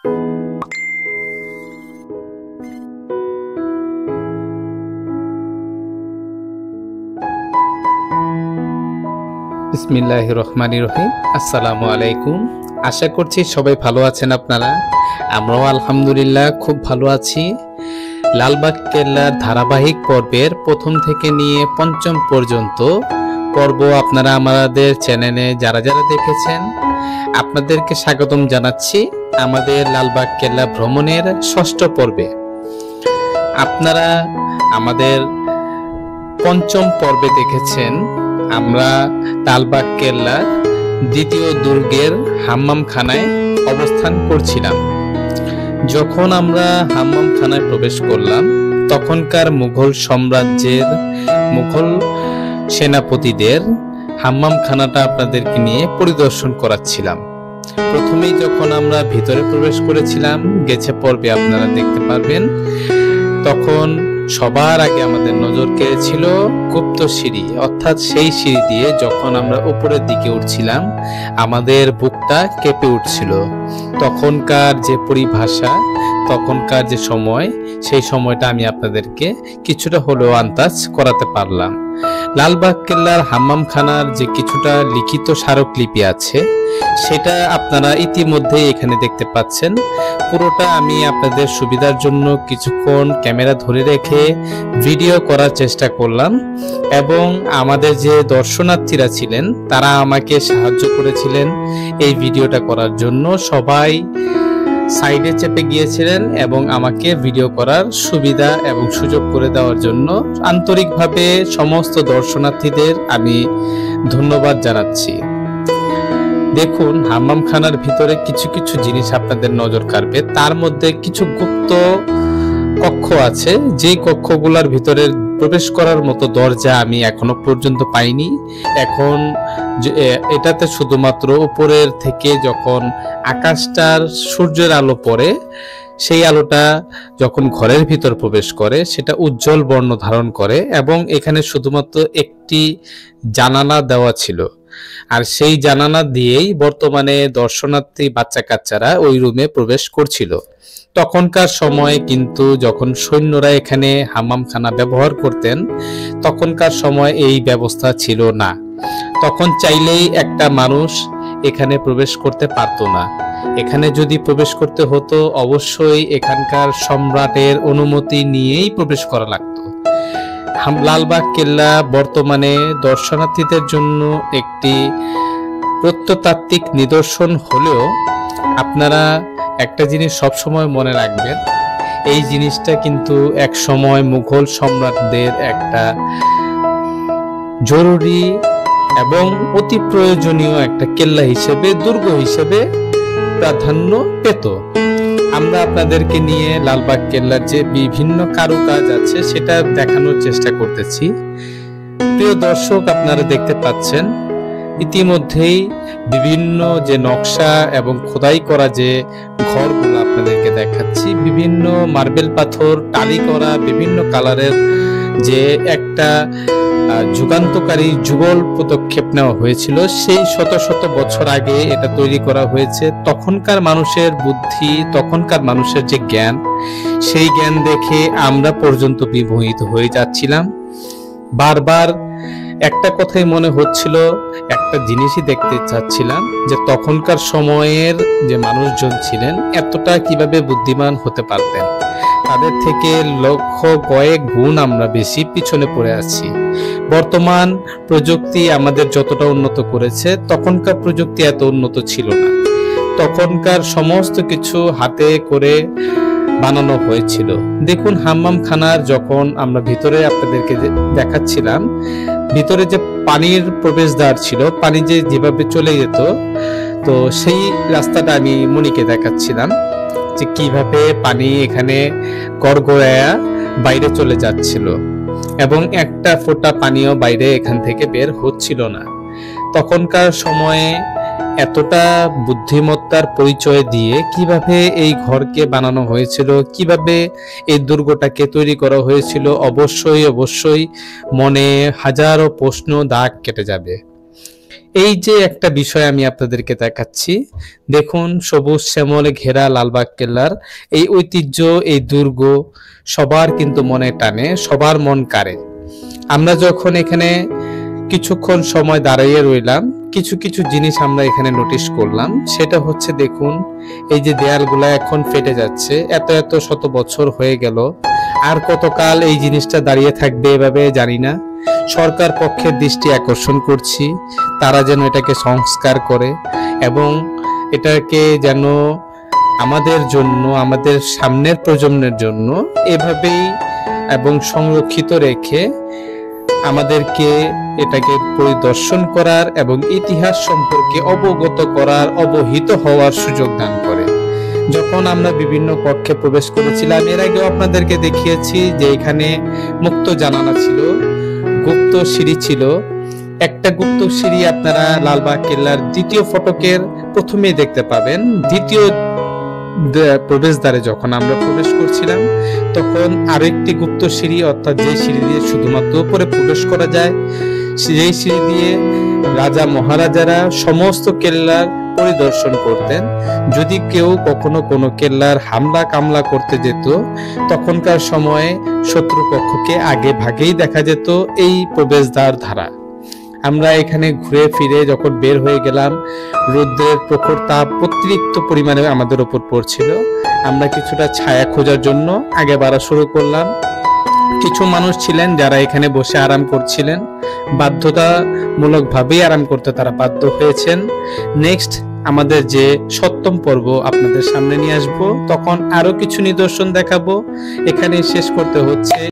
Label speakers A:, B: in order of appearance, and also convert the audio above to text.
A: বিসমিল্লাহির রহমানির রহিম। আসসালামু আলাইকুম। আশা করছি সবাই ভালো আছেন আপনারা। আমরাও আলহামদুলিল্লাহ খুব ভালো আছি। লালবাগ কেল্লার ধারাবাহিক পর্বের প্রথম থেকে নিয়ে পঞ্চম পর্যন্ত পর্ব আপনারা আমাদের চ্যানেলে যারা যারা দেখেছেন আপনাদেরকে স্বাগতম জানাচ্ছি আমাদের লালবাগ কেল্লা ভ্রমণের ষষ্ঠ পর্বে। আপনারা আমাদের পঞ্চম পর্বে দেখেছেন আমরা লালবাগ কেল্লার দ্বিতীয় দুর্গের হাম্মামখানায় অবস্থান করছিলাম। যখন আমরা হাম্মামখানায় প্রবেশ করলাম তখনকার মুঘল সাম্রাজ্যের মুঘল সেনাপতিদের হাম্মামখানাটা আপনাদেরকে নিয়ে পরিদর্শন করাচ্ছিলাম। প্রথমেই যখন আমরা ভিতরে প্রবেশ করেছিলাম, গেছে পর্বে আপনারা দেখতে পারবেন, তখন সবার আগে আমাদের নজর কেড়েছিল গুপ্ত সিঁড়ি, অর্থাৎ সেই সিঁড়ি দিয়ে যখন আমরা উপরের দিকে উঠছিলাম আমাদের বুকটা কেঁপে উঠছিল। তখনকার যে পরিভাষা, তখনকার যে সময়, সেই সময়টা আমি আপনাদেরকে কিছুটা হলেও আন্দাজ করাতে পারলাম। লালবাগ কেল্লার হাম্মামখানার যে কিছুটা লিখিত স্মারকলিপি আছে সেটা আপনারা ইতিমধ্যে এখানে দেখতে পাচ্ছেন। পুরোটা আমি আপনাদের সুবিধার জন্য কিছুক্ষণ ক্যামেরা ধরে রেখে ভিডিও করার চেষ্টা করলাম এবং আমাদের যে দর্শনার্থীরা ছিলেন তারা আমাকে সাহায্য করেছিলেন এই ভিডিওটা করার জন্য। সবাই সাইডে চেপে গিয়েছিলেন এবং আমাকে ভিডিও করার সুবিধা এবং সুযোগ করে দেওয়ার জন্য আন্তরিকভাবে সমস্ত দর্শনার্থীদের আমি ধন্যবাদ জানাচ্ছি। দেখুন, হাম্মামখানার ভিতরে কিছু কিছু জিনিস আপনাদের নজর কাড়বে। তার মধ্যে কিছু গুপ্ত কক্ষ আছে, যেই কক্ষগুলোর ভিতরে প্রবেশ করার মতো দরজা আমি এখনো পর্যন্ত পাইনি। এখন এটাতে শুধুমাত্র উপরের থেকে যখন আকাশটার সূর্যের আলো পড়ে, সেই আলোটা যখন ঘরের ভিতর প্রবেশ করে সেটা উজ্জ্বল বর্ণ ধারণ করে এবং এখানে শুধুমাত্র একটি জানালা দেওয়া ছিল, আর সেই জানালা দিয়েই বর্তমানে দর্শনার্থী বাচ্চা কাচ্চারা ওই রুমে প্রবেশ করছিল। তখনকার সময়ে কিন্তু যখন সৈন্যরা এখানে হাম্মামখানা ব্যবহার করতেন তখনকার সময় এই ব্যবস্থা ছিল না। তখন চাইলেই একটা মানুষ এখানে প্রবেশ করতে পারত না। এখানে যদি প্রবেশ করতে হতো অবশ্যই এখানকার সম্রাটের অনুমতি নিয়েই প্রবেশ করা লাগতো। লালবাগ কেল্লা বর্তমানে দর্শনার্থীদের জন্য একটি প্রত্নতাত্ত্বিক নিদর্শন হলেও আপনারা একটা জিনিস সবসময় মনে রাখবেন, এই জিনিসটা কিন্তু এক সময় মুঘল সম্রাটদের একটা জরুরি এবং অতি প্রয়োজনীয় একটা কেল্লা হিসেবে, দুর্গ হিসেবে প্রাধান্য পেত। আমরা আপনাদেরকে নিয়ে লালবাগ কেল্লার যে বিভিন্ন কারুকাজ আছে সেটা দেখানোর চেষ্টা করতেছি। প্রিয় দর্শক, আপনারা দেখতে পাচ্ছেন ইতিমধ্যেই বিভিন্ন যে নকশা এবং খোদাই করা যে ঘরগুলো আপনাদেরকে দেখাচ্ছি, বিভিন্ন মার্বেল পাথর টালি করা বিভিন্ন কালারের যে একটা যুগান্তকারী যুগল পদক্ষেপ নেওয়া হয়েছিল। সেই শত শত বছর আগে এটা তৈরি করা হয়েছে। তখনকার মানুষের বুদ্ধি, তখনকার মানুষের যে জ্ঞান, সেই জ্ঞান দেখে আমরা পর্যন্ত বিমোহিত হয়ে যাচ্ছিলাম। বারবার একটা কথাই মনে হচ্ছিল, একটা জিনিসই দেখতে চাচ্ছিলাম যে তখনকার সময়ের যে মানুষজন ছিলেন এতটা কিভাবে বুদ্ধিমান হতে পারতেন। তাদের থেকে লক্ষ কয়েক গুণ আমরা বেশি পিছনে পড়ে আছি। বর্তমান প্রযুক্তি আমাদের যতটা উন্নত করেছে তখনকার প্রযুক্তি এত উন্নত ছিল না। তখনকার সমস্ত কিছু হাতে করে বানানো হয়েছিল। দেখুন, হাম্মামখানার যখন আমরা ভিতরে আপনাদেরকে দেখাচ্ছিলাম, ভিতরে যে পানির প্রবেশদ্বার ছিল, পানি যেভাবে চলে যেত, তো সেই রাস্তাটা আমি মনিকে দেখাচ্ছিলাম যে কিভাবে পানি এখানে গড়গড়ায়া বাইরে চলে যাচ্ছিল এবং একটা ফোঁটা পানিও বাইরে এখান থেকে বের হচ্ছিল না। তখনকার সময়ে এতটা বুদ্ধিমত্তার পরিচয় দিয়ে কিভাবে এই ঘরকে বানানো হয়েছিল, কিভাবে এই দুর্গটাকে তৈরি করা হয়েছিল, অবশ্যই অবশ্যই মনে হাজারো প্রশ্ন দাগ কেটে যাবে। এই যে একটা বিষয় আমি আপনাদেরকে দেখাচ্ছি, দেখুন সবুজ শ্যামলে ঘেরা লালবাগ কেল্লার এই ঐতিহ্য, এই দুর্গ সবার কিন্তু মনে টানে, সবার মন কাড়ে। আমরা যখন এখানে কিছুক্ষণ সময় দাঁড়িয়ে রইলাম, কিছু কিছু জিনিস আমরা এখানে নোটিশ করলাম। সেটা হচ্ছে, দেখুন এই যে দেয়ালগুলা এখন ফেটে যাচ্ছে, এত এত শত বছর হয়ে গেল, আর কতকাল এই জিনিসটা দাঁড়িয়ে থাকবে এভাবে জানি না। সরকার পক্ষের দৃষ্টি আকর্ষণ করছি, তারা যেন এটাকে সংস্কার করে এবং এটাকে যেন আমাদের জন্য, আমাদের সামনের প্রজন্মের জন্য এভাবেই এবং সংরক্ষিত রেখে আমাদেরকে এটাকে পরিদর্শন করার এবং ইতিহাস সম্পর্কে অবগত করার, অবহিত হওয়ার সুযোগ দান করে। যখন আমরা বিভিন্ন কক্ষে প্রবেশ করেছিলাম, এর আগেও আপনাদেরকে দেখিয়েছি যে এখানে মুক্ত জানালা ছিল, গুপ্ত সিঁড়ি ছিল। একটা গুপ্ত সিঁড়ি আপনারা লালবাগ কেল্লার দ্বিতীয় ফটকের প্রথমেই দেখতে পাবেন। দ্বিতীয় প্রবেশদ্বারে যখন আমরা প্রবেশ করছিলাম, তখন আরো একটি গুপ্ত সিঁড়ি, অর্থাৎ যে সিঁড়ি দিয়ে শুধুমাত্র উপরে প্রবেশ করা যায়, সেই সিঁড়ি দিয়ে রাজা মহারাজারা সমস্ত কেল্লার পরিদর্শন করতেন। যদি কেউ কখনো কোনো কেল্লার হামলা কামলা করতে যেত, তখনকার সময়ে শত্রুপক্ষকে আগে ভাগেই দেখা যেত এই প্রবেশদ্বার ধারা। আমরা এখানে ঘুরে ফিরে যখন বের হয়ে গেলাম, রৌদ্রের প্রখর তাপ অতিরিক্ত পরিমাণে আমাদের উপর পড়ছিল। আমরা কিছুটা ছায়া খোঁজার জন্য আগে বাড়া শুরু করলাম। কিছু মানুষ ছিলেন যারা এখানে বসে আরাম করছিলেন, বাধ্যতামূলক ভাবেই আরাম করতে তারা বাধ্য হয়েছেন। নেক্সট আমাদের যে সপ্তম পর্ব আপনাদের সামনে নিয়ে আসবো, তখন আরো কিছু নিদর্শন দেখাবো। এখানে শেষ করতে হচ্ছে।